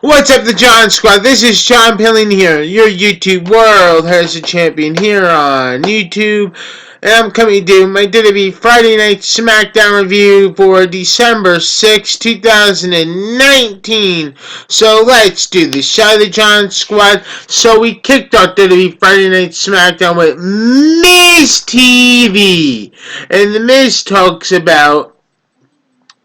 What's up, the John Squad? This is John Pilling here, your YouTube World Heavyweight Champion here on YouTube. And I'm coming to do my WWE Friday Night Smackdown review for December 6, 2019. So let's do this. Shout out to the John Squad. So we kicked off WWE Friday Night Smackdown with Miz TV. And the Miz talks about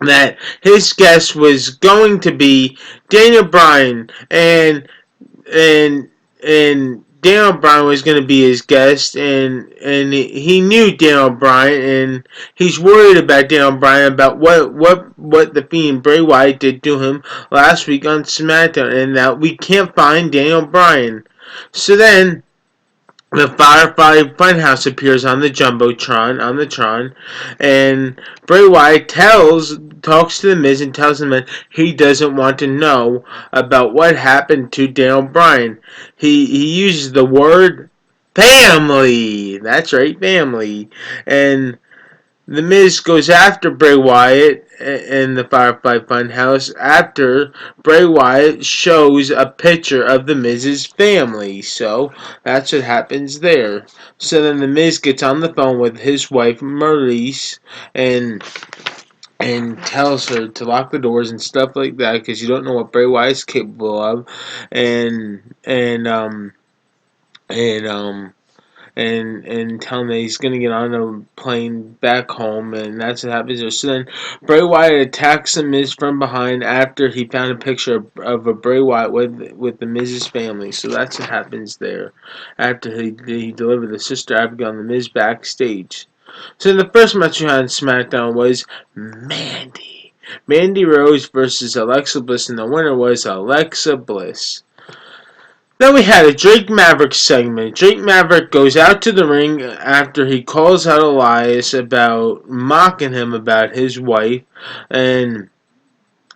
that his guest was going to be Daniel Bryan, and and Daniel Bryan was going to be his guest, and he knew Daniel Bryan, and he's worried about Daniel Bryan about what the Fiend Bray Wyatt did to him last week on SmackDown, and that we can't find Daniel Bryan. So then the Firefly Funhouse appears on the Jumbotron, on the Tron, and Bray Wyatt talks to the Miz and tells him that he doesn't want to know about what happened to Daniel Bryan. He uses the word family. That's right, family. And the Miz goes after Bray Wyatt in the Firefly Funhouse after Bray Wyatt shows a picture of the Miz's family. So that's what happens there. So then the Miz gets on the phone with his wife Maurice and tells her to lock the doors and stuff like that because you don't know what Bray Wyatt's capable of, and and um and tell him that he's going to get on a plane back home, and that's what happens. So then Bray Wyatt attacks the Miz from behind after he found a picture of a Bray Wyatt with the Miz's family. So that's what happens there after he delivered the Sister Abigail on the Miz backstage. So the first match we had on SmackDown was Mandy Rose versus Alexa Bliss, and the winner was Alexa Bliss. Then we had a Drake Maverick segment. Drake Maverick goes out to the ring after he calls out Elias about mocking him about his wife, and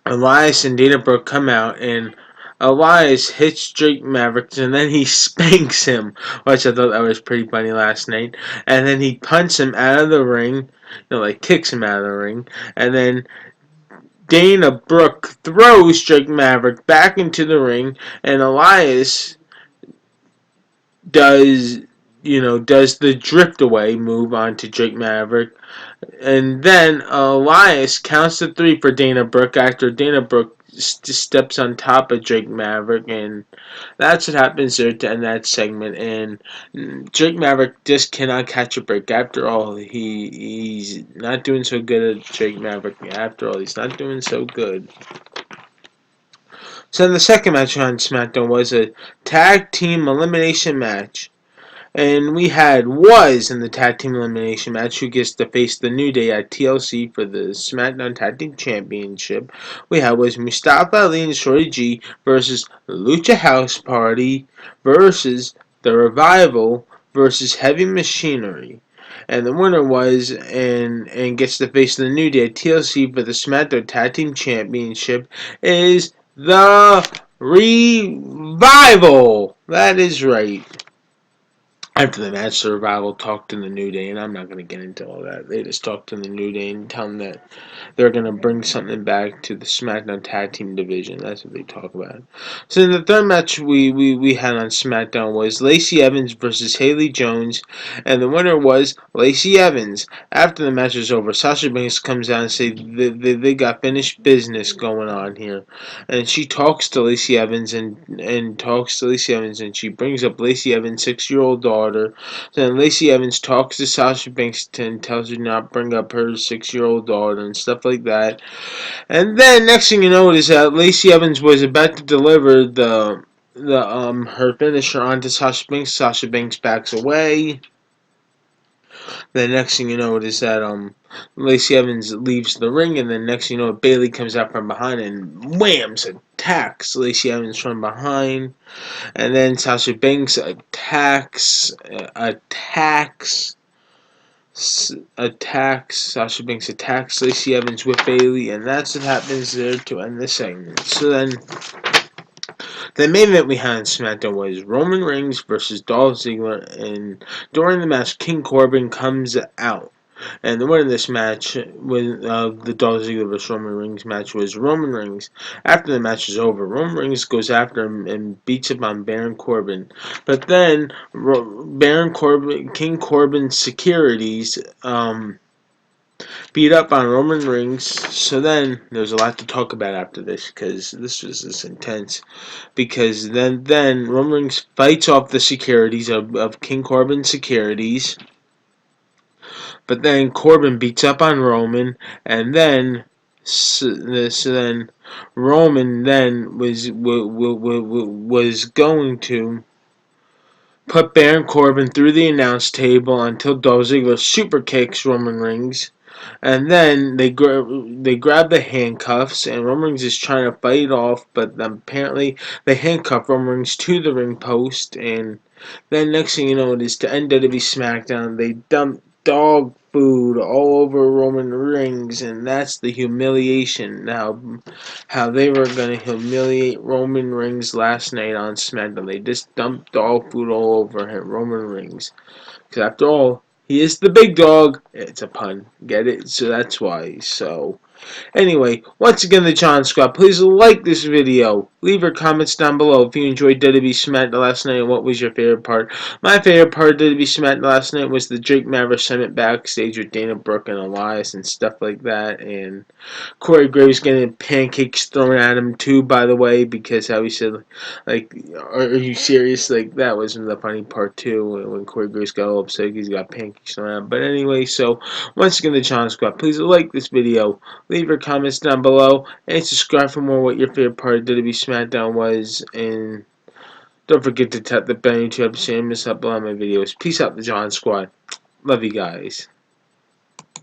Elias and Dana Brooke come out, and Elias hits Drake Maverick, and then he spanks him, which I thought that was pretty funny last night. And then he punches him out of the ring, like kicks him out of the ring, and then Dana Brooke throws Drake Maverick back into the ring, and Elias does the drift away move onto Drake Maverick, and then Elias counts to 3 for Dana Brooke after Dana Brooke steps on top of Drake Maverick, and that's what happens there to end that segment. And Drake Maverick just cannot catch a break. After all, he's not doing so good at Drake Maverick. After all, he's not doing so good. So then the second match on SmackDown was a tag team elimination match. And we had Was in the tag team elimination match, who gets to face the New Day at TLC for the SmackDown Tag Team Championship. We had was Mustafa Ali and Shorty G versus Lucha House Party versus The Revival versus Heavy Machinery. And the winner was and gets to face the New Day at TLC for the SmackDown Tag Team Championship is The Revival. That is right. After the match, the Revival talked to the New Day, and I'm not going to get into all that. They just talked to the New Day and tell them that they're going to bring something back to the SmackDown Tag Team division. That's what they talk about. So then the third match we had on SmackDown was Lacey Evans versus Haley Jones, and the winner was Lacey Evans. After the match was over, Sasha Banks comes out and says they got finished business going on here. And she talks to Lacey Evans and she brings up Lacey Evans' 6-year-old daughter. Then Lacey Evans talks to Sasha Banks and tells her not bring up her 6-year-old daughter and stuff like that. And then next thing you know is that Lacey Evans was about to deliver her finisher onto Sasha Banks. Sasha Banks backs away. The next thing you know is that Lacey Evans leaves the ring, and then next thing you know, Bayley comes out from behind and whams, attacks Lacey Evans from behind, and then Sasha Banks Sasha Banks attacks Lacey Evans with Bayley, and that's what happens there to end the segment. So then the main event we had on SmackDown was Roman Reigns versus Dolph Ziggler, and during the match, King Corbin comes out. And the winner of this match, when the Dolph Ziggler vs. Roman Reigns match, was Roman Reigns. After the match is over, Roman Reigns goes after him and beats up on Baron Corbin. But then Baron Corbin, King Corbin's securities, beat up on Roman Reigns. So then there's a lot to talk about after this, because this was this intense. Because then Roman Reigns fights off the securities of King Corbin's securities. But then Corbin beats up on Roman, and then then Roman then was going to put Baron Corbin through the announce table until Dolph Ziggler super kicks Roman Reigns. And then they grab the handcuffs, and Roman Reigns is trying to fight it off, but apparently they handcuff Roman Reigns to the ring post, and then next thing you know, it is to end WWE Smackdown. They dump dog food all over Roman Reigns, and that's the humiliation. Now, how they were going to humiliate Roman Reigns last night on SmackDown. They just dumped dog food all over him, Roman Reigns. Because after all, he is the big dog. It's a pun. Get it? So that's why. So, anyway, once again, the John Squad, please like this video. Leave your comments down below if you enjoyed WWE SmackDown last night and what was your favorite part. My favorite part of WWE SmackDown last night was the Drake Maverick segment backstage with Dana Brooke and Elias and stuff like that. And Corey Graves getting pancakes thrown at him too, by the way, because how he said, like, are you serious? Like, that was the funny part too, when Corey Graves got all upset, he's got pancakes thrown at him. But anyway, so, once again, the Challenge Squad, please like this video, leave your comments down below, and subscribe for more what your favorite part of WWE SmackDown was, and don't forget to tap the bell on YouTube so you don't miss out on my videos. Peace out, the John Squad. Love you guys.